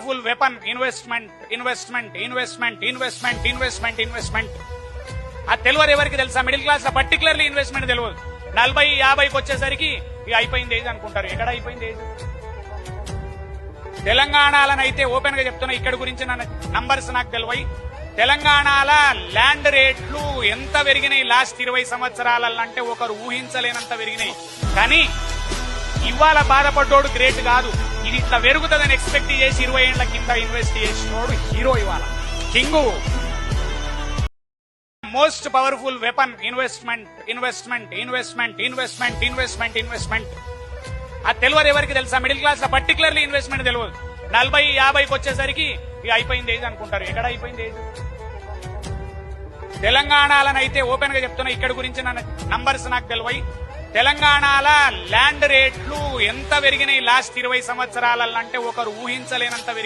Powerful weapon investment investment investment investment investment investment అది తెలియదు ఎవరికి తెలుసా? మిడిల్ క్లాస్ లో పర్టికులర్లీ ఇన్వెస్ట్మెంట్ తెలియదు. 40-50కి వచ్చేసరికి ఇక అయిపోయింది ఏజ్ అనుకుంటారు. ఎక్కడ అయిపోయింది ఏజ్? తెలంగాణలోనైతే ఓపెన్ గా చెప్తున్నా, ఇక్కడ గురించి నంబర్స్ నాకు తెలివై. తెలంగాణల ల్యాండ్ రేట్లు ఎంత పెరిగినాయి లాస్ట్ 20 సంవత్సరాలంటే ఒకరు ఊహించలేనంత పెరిగినాయి. కానీ ఇవాళ బాధపడ్డోడు గ్రేట్ కాదు, ఇది ఇట్లా పెరుగుతుందని ఎక్స్పెక్ట్ చేసి 20 ఏళ్ల కింద ఇన్వెస్ట్ చేసినోడు హీరో. ఇవాళ king. Most powerful weapon investment investment investment investment investment investment అది తెలియదు ఎవరికి తెలుసా? మిడిల్ క్లాస్ లో పర్టికులర్లీ ఇన్వెస్ట్మెంట్ తెలియదు. 40-50కి వచ్చేసరికి ఇక అయిపోయింది ఏజ్ అనుకుంటారు. ఎక్కడ అయిపోయింది ఏజ్? తెలంగాణలోనైతే ఓపెన్ గా చెప్తున్నా, ఇక్కడ గురించి నంబర్స్ నాకు తెలివై. తెలంగాణల ల్యాండ్ రేట్లు ఎంత పెరిగినాయి లాస్ట్ 20 సంవత్సరాలంటే ఒకరు ఊహించలేనంత పెరిగినాయి.